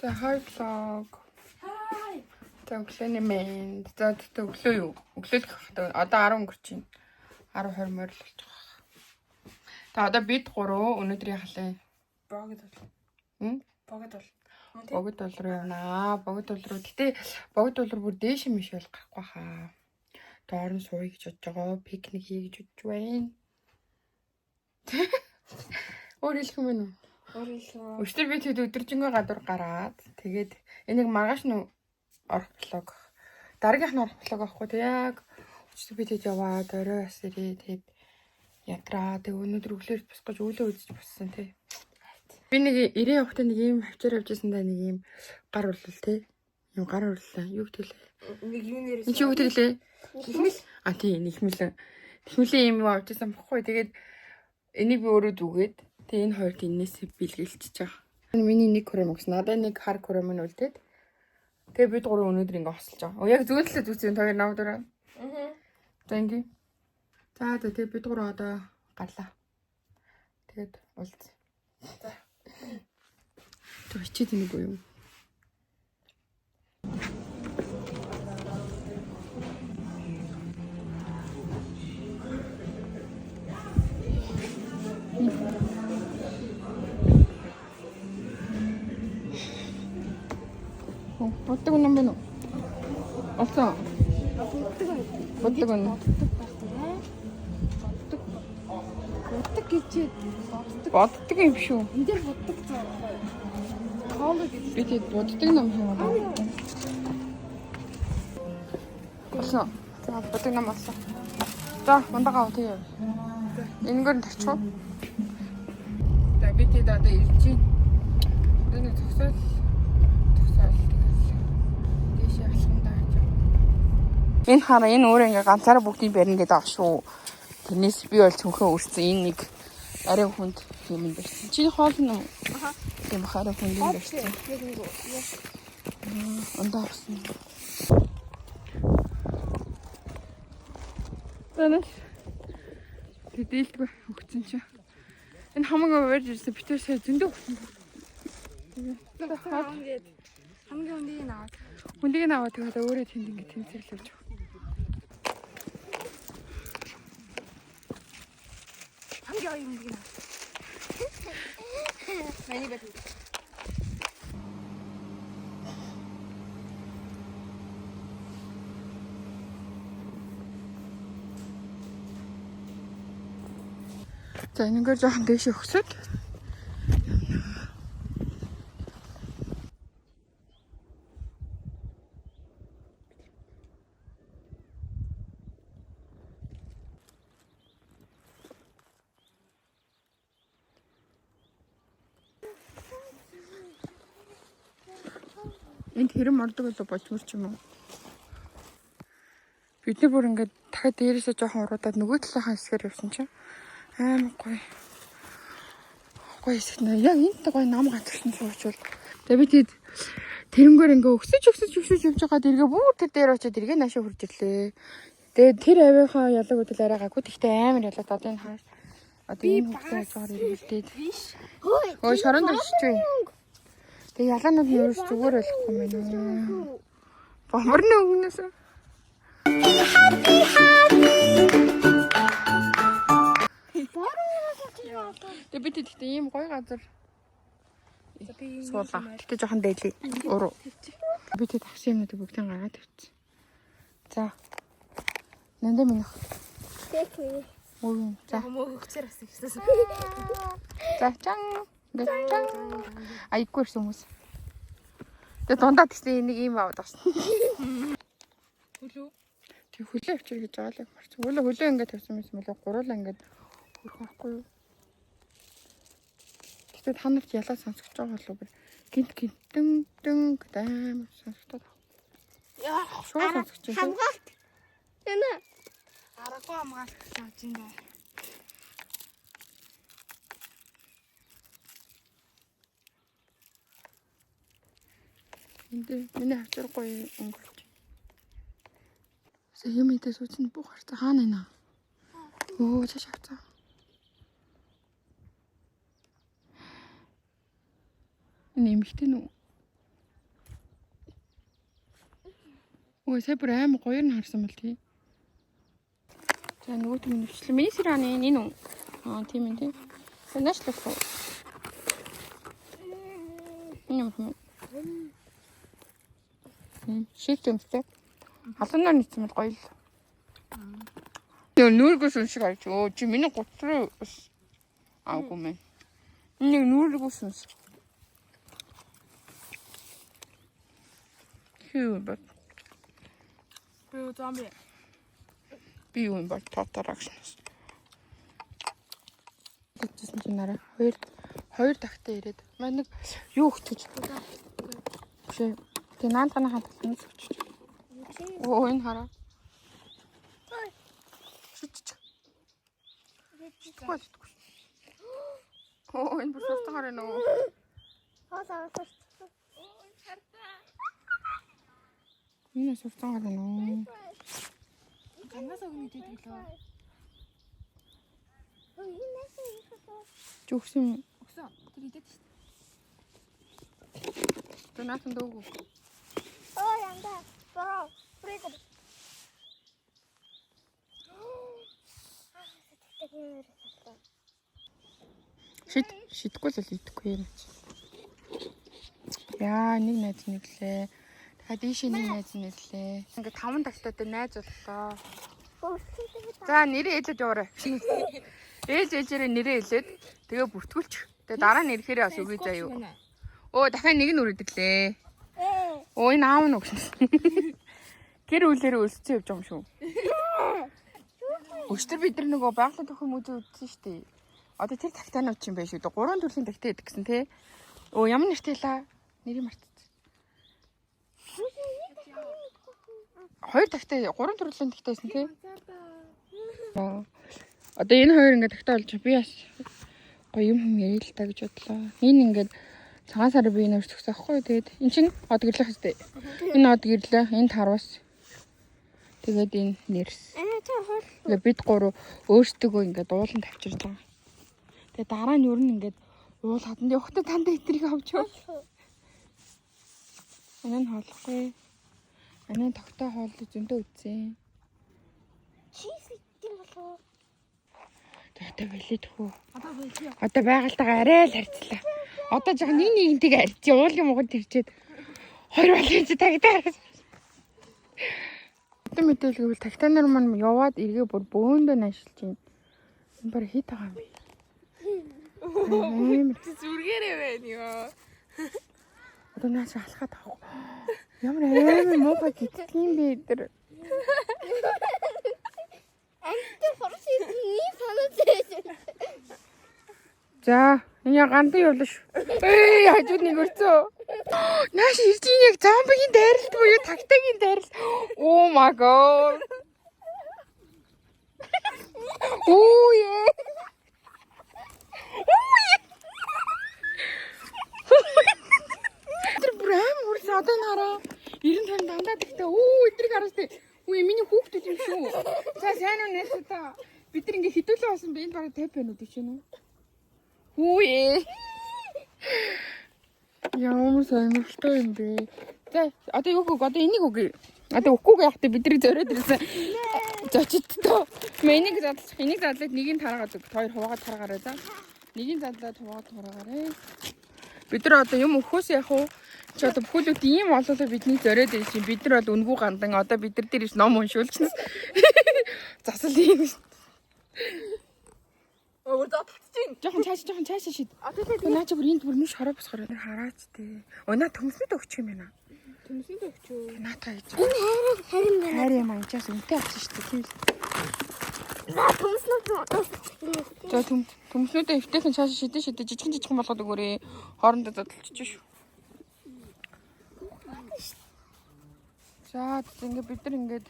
За хай vlog. Хай. За өглөөний мэнд. За өглөө юу? Өглөө л гэх одоо 10 өнгөрч байна. 10:20 морил болж байгаа. Та одоо бид гурав өнөөдрийн халын богд бол. Богд бол. Богд бол руу явнаа. Богд бол руу. Гэтэ богд бол руу бүр дээш миш бол гарахгүй хаа. Доор нь сууя гэж бодож байгаа. Пикник хий гэж бодож байна. Өөр хэлэх юм байна уу? Өчтөр би тэд өдөржингөө гадуур гараад тэгээд энийг маргааш нь орох влог. Дараагийнх нь орох влог авахгүй тэг яг өчтөр би тэд яваад орой бас ирээ тэгээд ядраа тэг өнөөдөр өглөөр бос гэж өглөө үзэж боссон тий. Би нэг ирээ явахдаа нэг юм хавчаар явжсэн да нэг юм гар урлал тий. Юм гар урлаа. Юу гэдгэлээ? Нэг юу нэрээс. Энд юу гэдгэлээ? Нэхмэл. А тий нэхмэл. Нэхмэлийн юм авчихсан бохгүй. Тэгээд энийг би өөрөө дүгээд тэгээ энэ хоёрт энээсээ бэлгэлчихэж байгаа. Миний нэг крем өгсөн. Надад нэг хар крем нь үлдээд. Тэгээ бид гурав өнөөдөр ингэ хосолж байгаа. Яг зүгэлээ зүгцэн хоёр намд өрөө. За ингэ. За тэгээ бид гурав одоо гарлаа. Тэгээд уулз. За. Төчид нэг үү юм. Боддог юм байна уу? Олсон. Боддог юм. Боддог гэж Боддог юм шүү. энэ дээр боддог цаа. Кооло гэж. Би тэд боддог юм байна. Олсон. За боддог юм олсон. За ундагаа тэгээ. Энэгээр нь тавьчих уу? За би тэд одоо ирж байна. Энэ төгсөөл энэ хараа энэ өөрөө ингээ ганцаараа бүгдийг барина гэдэг аа шүү. Тэрнээс би бол цөнхөө өрсөн энэ нэг арай хүнд юм барьсан. Чиний хоол нь уу? Аха. Тийм хараа хүнд юм барьсан. Ундаа авсан. Танаас тэдэлдгүй өгсөн чи. Энэ хамаагаа барьж ирсэн битэр сая зөндөө өгсөн. хамгийн үндийг нь аваад. Үндийг нь аваад тэгээд өөрөө тэнд ингээ тэнцэрлүүлж өгсөн. хамгийн үндийг нь. Мани бат. За энэгээр жоохон дэше өгсөд. Энд хэрэм ордог болоо болчмор ч юм уу. Бид нар бүр ингээд дахиад дээрээсээ жоохон уруудаад нөгөө талынхаа хэсгээр явсан чинь амар гоё. Гоё хэсэг нэ. Яг энэ гоё нам ганцлсан суучвал. Тэгээ би тэд тэрнгээр ингээ өксөж явж байгаа дэргээ бүр тэр дээр очиод эргээ наашаа хурж ирлээ. Тэгээ тэр авийнхаа ялаг хөдөл арай гаггүй. Тэгтээ амар ялаад одоо энэ хаа. Одоо энэ хөдөлж байгаа иргэлдээд. Ой шорон дэрчгүй. Тэгээ ялаанууд нь ерөөс зүгээр болохгүй мэн үү. Бомборны өгнөөс. Тэгээ би тэгтээ ийм гоё газар суулаа. Тэгтээ жоохон дээлээ. Уруу. Би тэг такси юмнуудыг бүгдийг гаргаад тавьчихсан. За. Нандаа минь. Тэхүү. Өө. За. Мөөгчээр бас ихсэн. За чан. Дэчан. Айгүй ирсэн хүмүүс. Тэгээ дундаа тэгсэн нэг юм аваад авсан. Хөлөө. Тэг хөлөө авчир гэж байгаа л марч. Хөлөө ингээд тавьсан юм болоо гуруулаа ингээд хөрөх байхгүй юу? Тэгтээ та нарт ялаа сонсогч байгаа болов уу? Гинтэн гэдэг сонсогдоод. Яа, шууд сонсогч юм. хамгаалт. Тэна. Аргагүй хамгаалт гэж юм байна. Энд миний авчиргүй өнгөрч. Сая юм идэ сууцны бүх харцаа хаана нэ? Оо цааш авцаа. Нэмэгтэй нү. Өө сая бүр аим гоёр нь харсан бол тий. За нөгөө юм нэвчлээ. Миний сэраны энэ үү? Аа тийм ээ тий. Санаачлах уу? Энэ юм. Шийт юмстай. Халуунаар нийцсэн бол гоё л. Нүүргээс уншиг авч. Өө чи миний гоцроо аагүй мэн. Нэг нүүргээс унш. Хүү бат. Би зомби. Би юу юм бол татарагшнаас. Тэгсэн чинь нараа хоёр тагтаа ирээд маа нэг юу өгч. Биш. Тэгээ наандганы хатгалсан өгч. Оо энэ хараа. Шүтчих. Оо энэ бүр суртахаар байна уу? Хоосаа сурт. Энэ суртахаар байна уу? Гангаас өгнө гэдэг лөө. Зүгсэн Өгсөн. Тэр идэт шүү дээ. дээ. Наатан дөөг. Оо янда. Бороо. Брейк. Шитгэхгүй л идэхгүй юм чи. Яа, нэг найз нэглээ. Дахиад ийшээ нэг найз нэглээ. Ингээ 5 тагтаад найз боллоо. За нэрээ хэлээд яваарай. Ээлжээрээ нэрээ хэлээд тэгээ бүртгүүлчих. Тэгээ дараа нь ирэхээрээ бас үгүй заа юу. Оо дахиад нэг нь үрдэглээ. Оо энэ аав нь өгсөн. Гэр үлээрээ өлсцэн явж байгаа юм шүү. Өчтөр бид нар нөгөө байгалийн төхөм үзэн үзсэн шүү дээ. Одоо тэр тагтаа нь авчих юм байх шүү дээ. 3 төрлийн тагтаа идэх гэсэн тий. Оо ямар нэртэй лаа? Нэрийг мартчихсан. 2 тагтаа 3 төрлийн тагтаа байсан тий. Одоо энэ хоёр ингээд тагтаа болж би бас гоё юм ярил л та гэж бодлоо. Энэ ингээд цагаан сар би нэрс төгсөх байхгүй. Тэгээд эн чинь од гэрлэх хэвчтэй. Энэ од гэрлээ. Энэ тарвас. Тэгээд энэ нэрс. Тэгээд бид 3 өөрсдөө ингээд уулан тавьчирч байгаа. Тэгээд дараа нь юу нэг ингээд уул хатанд явахдаа танд итрийг авч яваа. Энэ нь хоолохгүй. Энэ тогтоо хоолой зөндөө үтсэн. Чиз гэдэг болов. Одоо билээ тхүү. Одоо байлаа. Одоо байгальтайгаа арай л харьцлаа. Одоо жоо нэг нэгнтэйг арьч уулын мугад тэрчээд хоёр болгоом чи тагтаа. Одоо мэдээлгүй тагтаа нар маань яваад эргээ бүр бөөндөө наашилж байна. Энэ бар хит байгаа юм бэ? Зүргээрээ байна ёо. Одоо нааш алхаад авах. Ямар амар муухай гитдэг юм бэ тэр. Анти хоршиж ни санаач. За, энэ гандан явлаа шүү. Хажууд нэг өрцөө. Нааш ирж ийн яг зомбигийн дайралт буюу тагтагийн дайралт. Oh my god. Оо яа. Тэр брэм үрс одоо нараа 90 дандаа тэгтээ. Эдрийг хараас тээ. Үгүй миний хүүхдүүд юм шүү. За сайн уу нээсэ та. Бид нар ингээ хідүүлээ басан би энэ бараг 50 байна уу гэж байна уу? Үе. Ямар сонирхолтой юм бэ? За одоо юу гоо одоо энийг үгүй. Одоо өгөхгүй яахтай бид нарыг зориод ирсэн. Зочидтой. Энийг задлах, энийг задлаад нэгийг тараагаад өг. Хоёр хуваагаад тараагаарай за. Нэгийг задлаад хуваагаад тараагаарай. Бид нар одоо юм өгөхөөс яах вэ? Чи одоо бүхүүлүүд ийм олоолаа бидний зориод ирсэн. Бид нар бол үнгүй гандан одоо бид нар дээр ном уншуулчихсан. Засал юм. Өөр татчихин. Жохон цааш шид. Наа чи бүр энд бүр нүш хараа босгоор хараач тээ. Өнөө төмснөд өгчих юм байна. Төмсөнд өгчөө. Наатаа гэж. Энэ харин байна. Хайр юм анчаас үнтэй авчих шүү дээ. За төмснөд. За төмснүүдээ эвтэйхэн цааш шидэж жижигхэн болгоод өгөөрэй. Хоорондоо задлчих шүү. За ингээд бид нар ингээд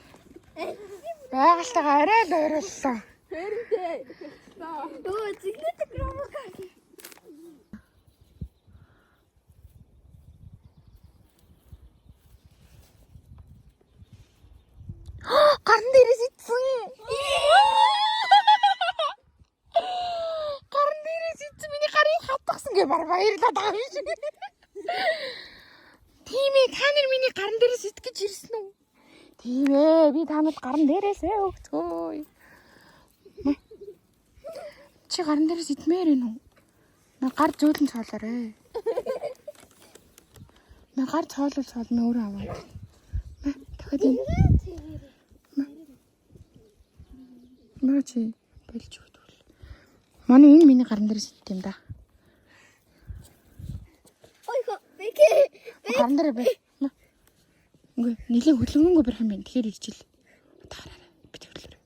байгальтайгаа арай л ойрлоо. Хэрэнтэй. Дөө зигнэт громог. Гарн дээрээс итсэн. Гарн дээрээс итсэн миний гарыг хатгсан гэ бар баярлаад байгаа юм шиг. Тийм ээ та нар миний гарн дээрээс ит гэж ирсэн үү? Тийм ээ. Би танад гарн дээрээсээ өгцгөө. Чи гарн дээрээс идмээр энэ үү? Мэ гар зөөлөн цоолоорой. Мэ гар цоолол мэ өөрөө аваад. Мэ дахиад энэ. Мэ чи болж өгдөл. Манай энэ миний гарн дээрээс идэх юм да. Ойхо бэкэ. Гарн дээр бай. Ингээ нилийн хөдөлгөөнгөө барих юм байна. Тэгэхээр иржил. Таараа. Бит хөдлөрөө.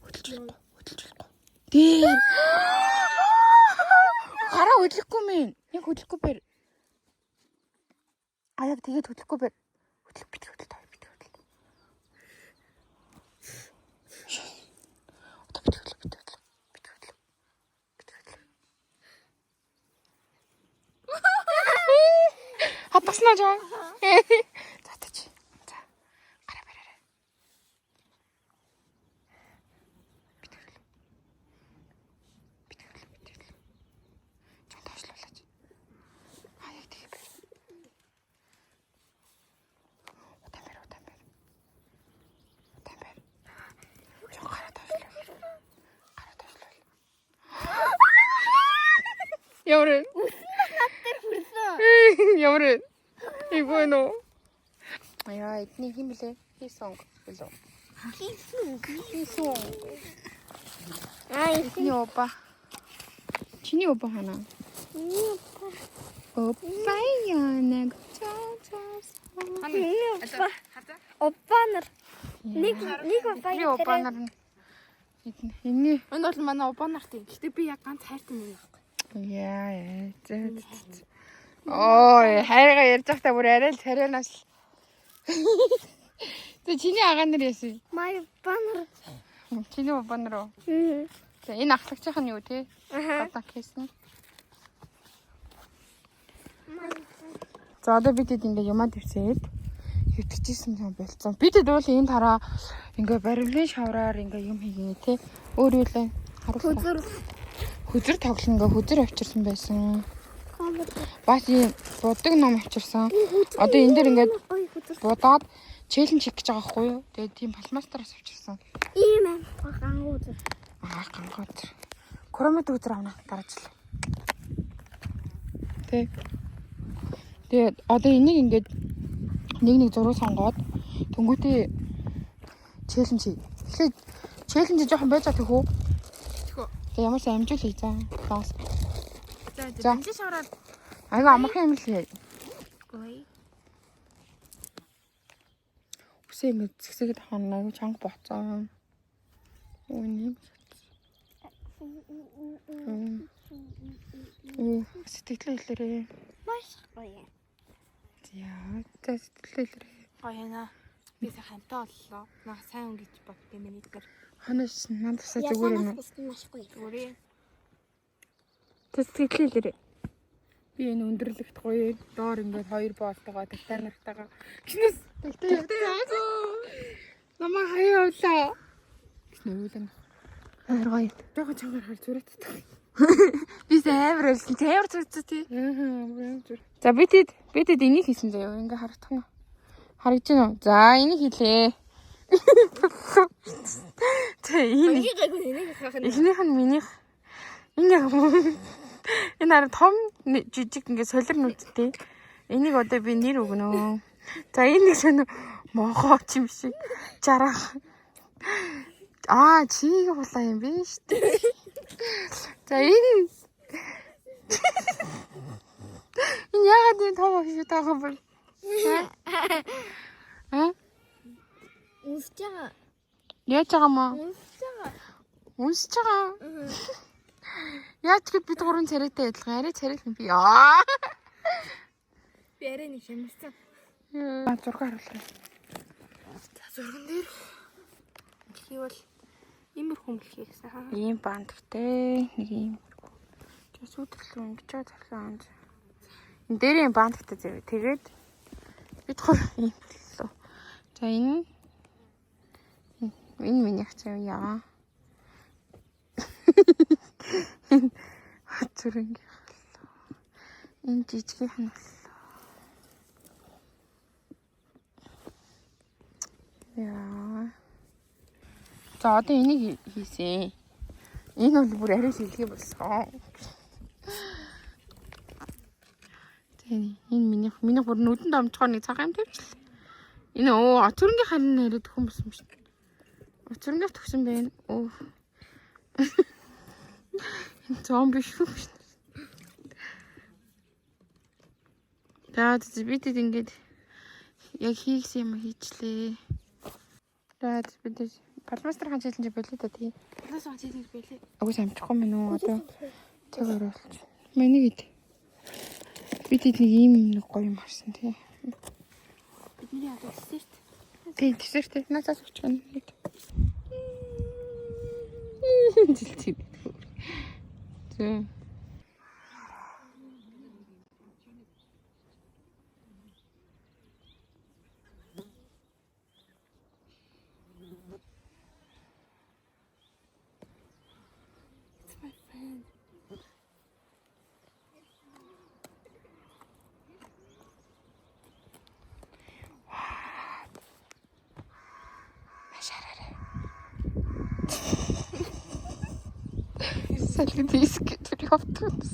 Хөдөлж. Дээр. Гараа хөдлөхгүй мэн. Яг хөдлөхгүй бэр. Яг тэгээд хөдлөхгүй бэр. Бит хөдөл. Хатаснаа жаа. Затач. За. Гараа бараарай. Бит хөдөл. Чон таашлуулаач. Яг тэгээ бэр. Удаан бэр. Чон гараа таашлуул. Ямар Ямар 이거 너. 야, 이त니 힘이래. 희송. 일로. 희송. 아이 이त니 오빠. 진이 오빠 하나. 오빠야, 내가 찾아서. 오빠. 오빠는 нэг 우리 오빠 нар은 이त니. Энэ бол манай опа нарт юм. Гэтэ би яг ганц хайртай юм яг. яа. Ой, хайргаа ярьж байхдаа бүр арай л царайнаас. Тэ чиний агаа нар яасан? май банер. Чиний оба нар уу? За энэ ахлагчийнх нь юу те? Гадаа хийсэн. За одоо бид ингээ юмад ирсээд хөвтчихсэн юм болцсон. Бид бол энэ тараа ингээ барилгын шавраар ингээ юм хийгээ те. Өөр юу лээ? Харуулсан. Хүзэр тоглоно ингээ хүзэр авчирсан байсан. Бас ийм будаг ном авчирсан. Одоо энэ дээр ингээд будаад челленж хийх гэж байгаа байхгүй юу? Тэгээд тийм пластмастараас авчирсан. Ийм гангууд. Гангууд. Кромет үзэр авна дараачлаа. Тэгээд одоо энийг ингээд нэг зураг сонгоод тэнгуүтээ челленж хий. Тэгэхээр челленж жоохон байж байгаа тэхүү. Тэгээд ямар ч амжуул хий заа. Бас. За энэ шавраад айгаа амархан юм л хий. гой. Үсээ ингэ згсэгэд хана айгаа чанга боцоо. Үний. Сэтгэлээ хэлээрээ. Маш гоё. Яа, сэтгэлээ хэлээрээ. Гоёна. Би сайхантай боллоо. Наа сайн өнгөж бодсон миний дээр. Ханаас надасаа зүгээр юм. Маш гоё. Зүгээр. Сэтгэлээ хэлээрээ. Би энэ өндөрлөгт гоё доор ингээд хоёр боолтойгоо тагтаа нартайгаа. Чинээс тагтаа. Намаа хаяа явлаа. Нүүлэн. Амар гоё. Жохоо чангаар хал зүрэттэй. Би амар ойлсон. Амар зүрэттэй тий. За бид энийг хийсэн заяа. Ингээ харагдах нь. Харагдаж байна уу? За энийг хийлээ. Тэ энийх нь минийх. Энэ хараа том жижиг ингээ солир нүдтэй. Энийг одоо би нэр өгнө. За энэ нэг сонио могооч юм шиг жарах. Чиг хулаа юм биш үү? За энэ яагаад энэ том хийж байгаа юм бэ? Унсч байгаа. Яаж байгаа мó? Унсч байгаа. Яаж гэд бид гурван царайтай адилхан арай царай юм би. Би арай нэг хямарсан. Зураг харуулъя. За зурган дээр хийвэл иймэрхүү мэлхий гэсэн хаа. Ийм бандагтай нэг ийм. Тэгээ сүйтгэл ингэж царлаа. Энэ дээр ийм бандагтай зэрэг. Тэгээд бид гурав ийм боллоо. За энэ минийх заяа. Хацүрэнг боллоо. Энэ жижигийнх нь боллоо. Яа. За одоо энийг хийсэн. Энэ бол бүр арай шилгээ болсон. Тэгээ энэ миний бүр нүдэнд омчгоо нэг цагаан юм тавьчихлаа. Энэ очрынгийн харин яриад хүн болсон шүү дээ. Очрынгийн төгсөн байна. Зомби шүү. За бид ингээд яг хийгсэн юм хийчлээ. За бид палмастер хаан жилэн болоо та тийм. Палмастер хаан жилэн болоо. Агуу амжихгүй мэн үү одоо тэг оруулж. Мэнийг бид нэг ийм нэг гоё юм харсан тийм. Бидний одоо десерт. Тийм десерт надаас өгч гэнэ. Жилчээ. Зөө. Салли диск тэр явтгаас.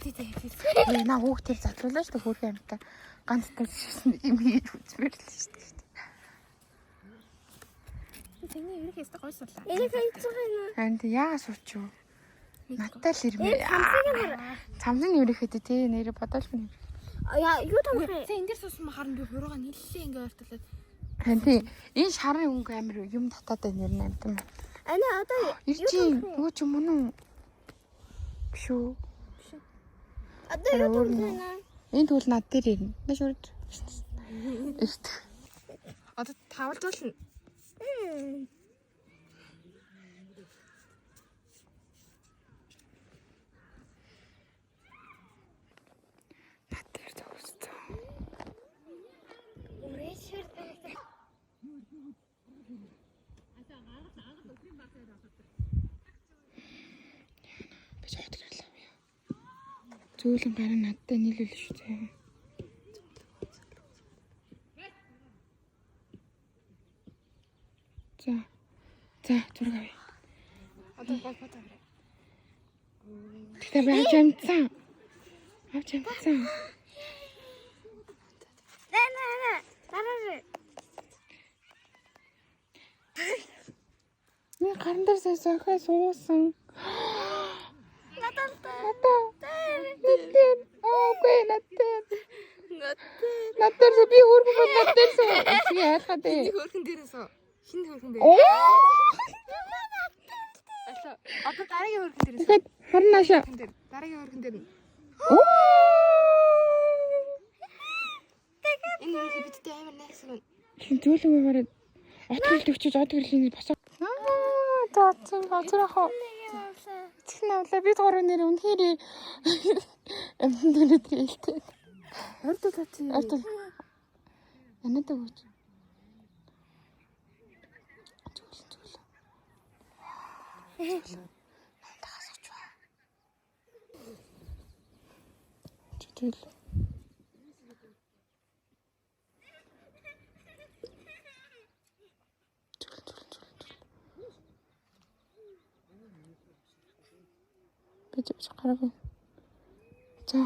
Тэгээ наа хүүхдээ задлуулаа шүү дээ хөөрхөн амтаа. Ганцтай шишсэн юм хийж үзмээр л шүү дээ. Тэний юу хийх ёстой гойсуулаа. Энийг хайцгаа юм. Ханд яа сууч юу? Наттай л ирмээ. Цамлын нэрхэдэ тий нэрэ бодоол минь. Яа, юу том хэ? Тэ энэ дээр суусан махаар би хуруугаа нэлээ ингээ ойртуулаад. Харин тий энэ шарын өнгө амир юм татаад байна нэр амтан. Ана одоо Иржин нөгөө ч юм уу? Биш үү? одоо юу том хэ? Энэ тэгвэл над дээр ирнэ. Маш үрд. Эрт. Одоо тавалж болно. Над дээр төгсдөө. Би жоод гэрлээ. Зөөлөн гараа надтай нийлүүл шүү дээ. За зураг авъя. Одоо гол фото авъя. Тэгтээ би авч амтсан. Дараа. Миний гарын дээр сохой суусан. Надад. Окей, надад. Надад би хөргөн надад суу. Би яахад ээ. Нэг хөрхөн дээрээс хин хөрхөн дээр. Одоо дараагийн хөрхөн дээрээс. Тэгэхэд харин наашаа. Дараагийн хөрхөн дээр. Энэ хөрхөн бидтэй амар найсан. Зөөлөн гараад отгөл төгчөж одгөрлийг босоо. Зоцоо. Чихнэ авлаа бид гурав нэр үнэхээр амтан дөрөд гэлтэй. Ордол. Янада өгч. Зөөлөн. Намтахаас өгч ба. Зөөлөн. Бич гарав. За.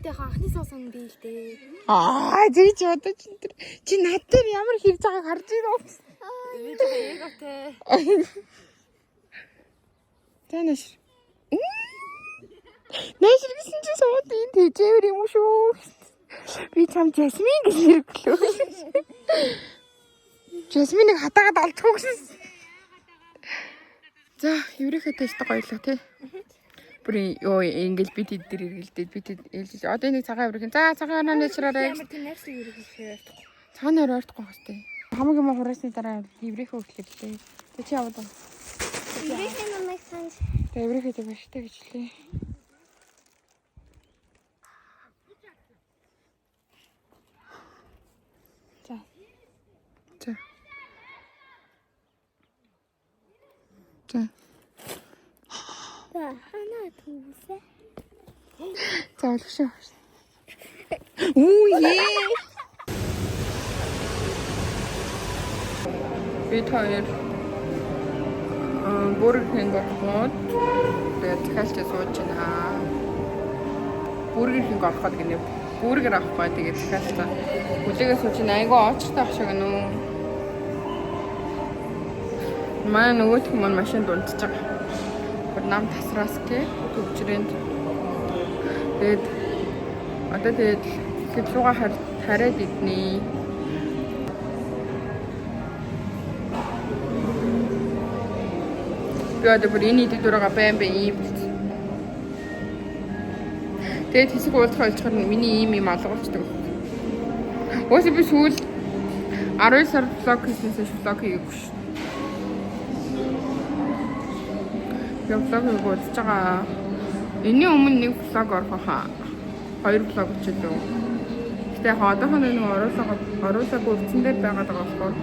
Тэ анхны суусан юм дээ л дээ. Зээч одоо чи над дээр ямар хэрж байгааг харж байна уу? Би тэ яготэй. Танаш. Наашир гэсэн чи сууд энэ тэжээр юм шүү. Би чам Жасмин гэж нэрвэрлөө. Жасминыг хатаагаад олдох гэсэн. За, еврейхэ тест гоёлоо тий. Бүр ёо ингээл бид хэд дээр эргэлдээд бид ээлж. Одоо нэг цагаан еврейхэн. За, цагаан оноо нэчраарай. Ямар тийм найрсан юу хийх вэ? Цагаан нөр ойртохгүй хэвчээ. Хамгийн юм хураасны дараа еврейхэ өглөө. Тэг чи яваад. Еврейхэн намайг санаж. Тэг еврейхэ тэг баштай гэж лээ. За. Хана түүсээ. За олгошоо. Үу ээ. Бид хоёр Бургер Кинг ороход тэгээд захиалчаа сууж байна. Бургер Кинг ороход гинэ бургер авахгүй тэгээд захиалчаа хүлээгээ сууж байна. Айгу оочтой ах шиг нүү. Манай нөгөөх юм машин дунтж байгаа. Гол нам тасрааски төвчрээнд. Тэгээд одоо тэгээд хэвлууга хараад иднэ. Би одоо бүр энэ идэв дурага байн ийм. Тэгээд хэсэг уулзах олцоход миний ийм алгуулцдаг. Өөсөө би сүүл 12 сар влог хийснээс влог хийгээгүй шүү. Яг влог хийгөөж байгаа. Энийн өмнө нэг влог орох хаа. 2 влог өчөлөө. Гэтэ одоохон нэг оруулаг үрцэн дээр байгаад байгаа болохоор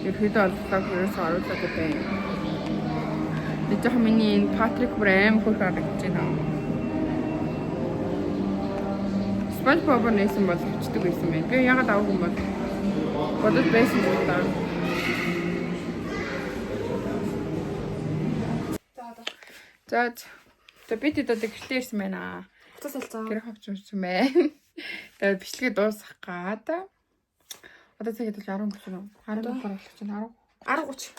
ерөөдөө влог ерөөсөө оруулаагүй байна. Тэгэх миний энэ Патрик Брэм хурц харагдаж байна. SpongeBob нээсэн бол өчтөг байсан байна. Би ягаад авах юм бол бодож байсан юм даа. За бид одоо гэртээ ирсэн байна. Утас хэлцээ. Гэр хавч ирсэн байна. Тэгээд бичлэгээ дуусгах гад. Одоо цагт бол 10 гэж байна. 10 болох чинь 10:30.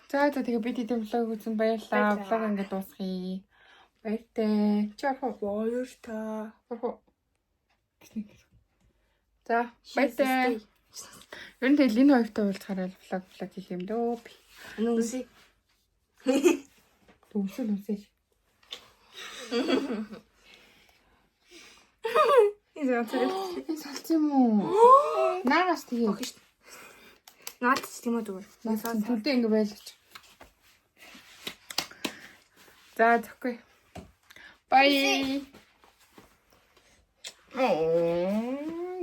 За тэгээ бид эдийн влог үзэн баярлаа. Влог ингээд дуусгая. Баяртай. Чи орох уу? Баяртай. Орох уу? За, баяртай. Ер нь тэгэл энэ хоёртой уулзахаараа влог хийх юм дөө. Нүнси. Төвшөл үсэж. Энэ салц юм уу? Наагаас тэгээ. Наад ч тийм үү зүгээр. Наасан төлдөө ингэ байлгач. За тэгэхгүй. Bye.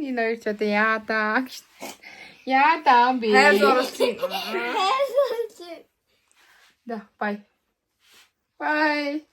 Энэ хоёр ч одоо яадаа. Яадаа би. Хайр зуралцیں۔ Да, bye. Bye.